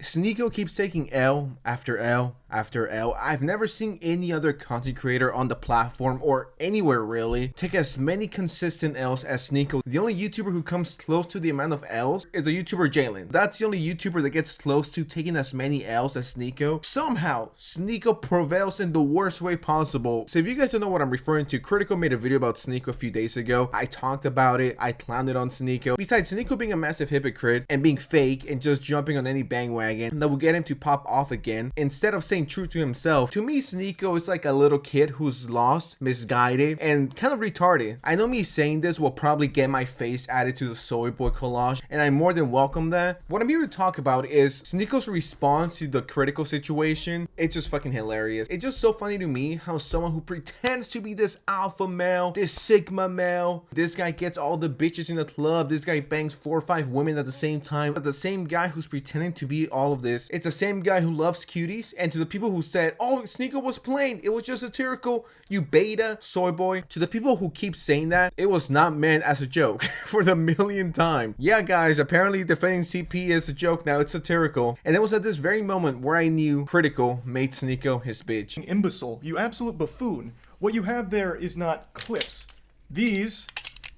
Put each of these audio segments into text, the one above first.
Sneako keeps taking L after L after L. I've never seen any other content creator on the platform or anywhere really take as many consistent L's as Sneako. The only YouTuber who comes close to the amount of L's is the YouTuber Jalen. That's the only YouTuber that gets close to taking as many L's as Sneako. Somehow, Sneako prevails in the worst way possible. So if you guys don't know what I'm referring to, Critical made a video about Sneako a few days ago. I talked about it. I clowned on Sneako. Besides Sneako being a massive hypocrite and being fake and just jumping on any bandwagon that will get him to pop off again, instead of staying true to himself, to me Sneako is like a little kid who's lost, misguided, and kind of retarded. I know me saying this will probably get my face added to the soy boy collage, and I more than welcome that. What I'm here to talk about is Sneako's response to the Critical situation. It's just fucking hilarious. It's just so funny to me how someone who pretends to be this alpha male, this sigma male, this guy gets all the bitches in the club, this guy bangs 4 or 5 women at the same time, but the same guy who's pretending to be all of this, it's the same guy who loves cuties. And to the people who said, oh, Sneako was plain, it was just satirical, you beta soy boy, to the people who keep saying that, it was not meant as a joke for the millionth time. Yeah guys, apparently defending CP is a joke now, it's satirical. And it was at this very moment where I knew Critical made Sneako his bitch. Imbecile, you absolute buffoon. What you have there is not clips. These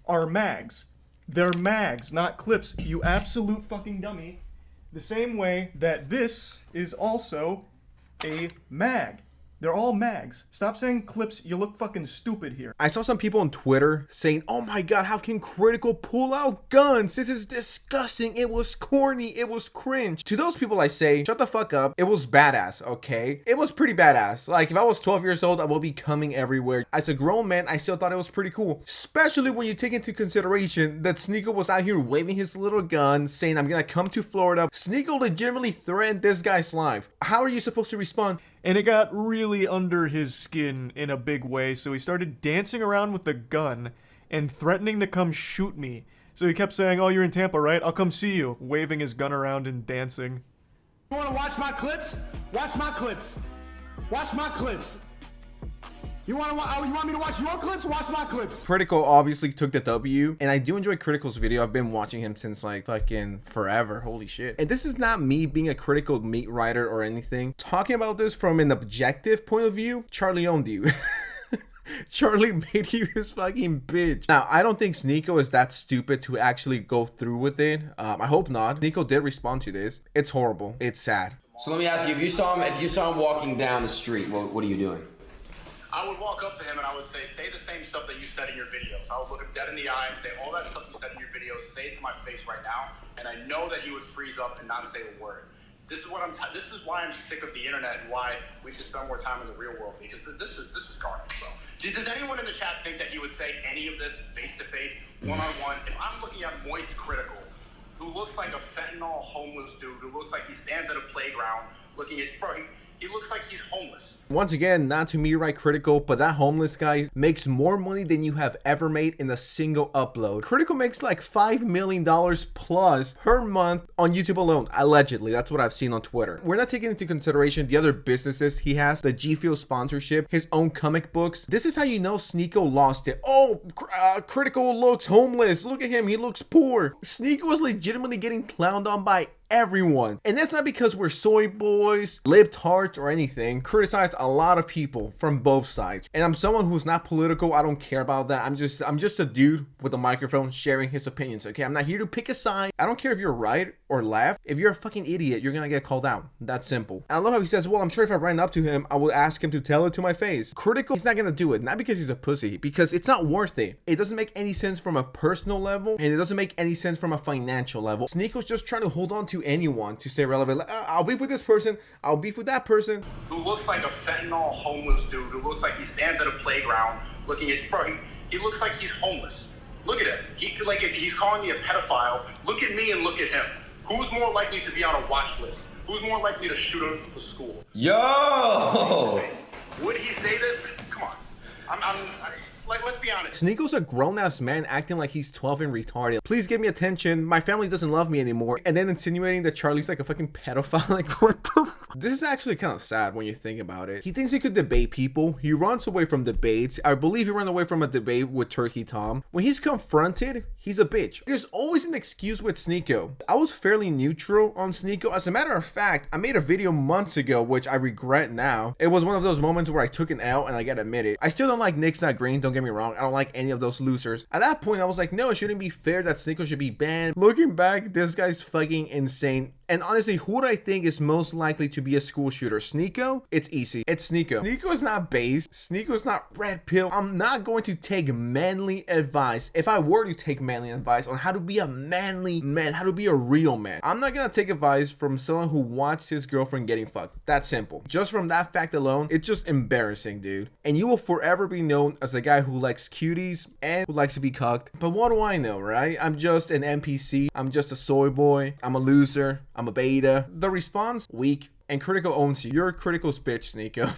are mags. They're mags, not clips, you absolute fucking dummy. The same way that this is also a mag. They're all mags. Stop saying clips, you look fucking stupid here. I saw some people on Twitter saying, oh my god, how can Critical pull out guns? This is disgusting. It was corny. It was cringe. To those people I say, shut the fuck up. It was badass, okay? It was pretty badass. Like, if I was 12 years old, I would be coming everywhere. As a grown man, I still thought it was pretty cool. Especially when you take into consideration that Sneako was out here waving his little gun, saying, I'm gonna come to Florida. Sneako legitimately threatened this guy's life. How are you supposed to respond? And it got really under his skin in a big way, so he started dancing around with the gun and threatening to come shoot me. So he kept saying, oh, you're in Tampa, right? I'll come see you, waving his gun around and dancing. You wanna watch my clips? Watch my clips. Watch my clips. You want me to watch your clips? Watch my clips. Critical obviously took the W, and I do enjoy Critical's video. I've been watching him since like fucking forever. Holy shit. And this is not me being a Critical meat writer or anything. Talking about this from an objective point of view, Charlie owned you. Charlie made you his fucking bitch. Now, I don't think Sneako is that stupid to actually go through with it. I hope not. Sneako did respond to this. It's horrible. It's sad. So let me ask you, if you saw him walking down the street, what are you doing? I would walk up to him and I would say the same stuff that you said in your videos. I would look him dead in the eye and say all that stuff you said in your videos, say it to my face right now, and I know that he would freeze up and not say a word. This is why I'm sick of the internet and why we just spend more time in the real world, because this is garbage, bro. Does anyone in the chat think that he would say any of this face to face, one-on-one? If I'm looking at Moist Critical, who looks like a fentanyl homeless dude, who looks like he stands at a playground looking at, bro, he looks like he's homeless. Once again, not to me right Critical, but that homeless guy makes more money than you have ever made in a single upload. Critical makes like $5 million plus per month on YouTube alone, allegedly. That's what I've seen on Twitter. We're not taking into consideration the other businesses he has, the G Fuel sponsorship, his own comic books. This is how you know Sneako lost it. Oh, Critical looks homeless. Look at him. He looks poor. Sneako was legitimately getting clowned on by everyone, and that's not because we're soy boys, libtards, or anything. Criticize a lot of people from both sides, and I'm someone who's not political. I don't care about that. I'm just a dude with a microphone sharing his opinions. Okay, I'm not here to pick a side. I don't care if you're right or left. If you're a fucking idiot, you're gonna get called out. That's simple. And I love how he says, well, I'm sure if I ran up to him, I would ask him to tell it to my face. Critical, he's not gonna do it, not because he's a pussy, because it's not worth it. It doesn't make any sense from a personal level, and it doesn't make any sense from a financial level. Sneako's just trying to hold on to anyone to stay relevant. Like, I'll beef with this person, I'll beef with that person. Who looks like a fentanyl homeless dude, who looks like he stands at a playground looking at, bro, he looks like he's homeless. Look at him. If he's calling me a pedophile, look at me and look at him. Who's more likely to be on a watch list? Who's more likely to shoot him to school? Yo! Would he say this? Come on. Like, let's be honest. Sneako's a grown-ass man acting like he's 12 and retarded. Please give me attention. My family doesn't love me anymore. And then insinuating that Charlie's like a fucking pedophile. Like, what the fuck? This is actually kind of sad when you think about it. He thinks he could debate people. He runs away from debates. I believe he ran away from a debate with Turkey Tom. When he's confronted, he's a bitch. There's always an excuse with Sneako. I was fairly neutral on Sneako. As a matter of fact, I made a video months ago, which I regret now. It was one of those moments where I took an L and I gotta admit it. I still don't like Nick's Not Green, don't get me wrong. I don't like any of those losers. At that point, I was like, no, it shouldn't be fair that Sneako should be banned. Looking back, this guy's fucking insane. And honestly, who do I think is most likely to be a school shooter? Sneako? It's easy. It's Sneako. Sneako is not base. Sneako is not red pill. I'm not going to take manly advice. If I were to take manly advice on how to be a manly man, how to be a real man, I'm not gonna take advice from someone who watched his girlfriend getting fucked. That's simple. Just from that fact alone, it's just embarrassing, dude. And you will forever be known as a guy who likes cuties and who likes to be cucked. But what do I know, right? I'm just an NPC. I'm just a soy boy. I'm a loser. I'm a beta. The response, weak. And Critical owns you. You're a Critical's bitch, Sneako.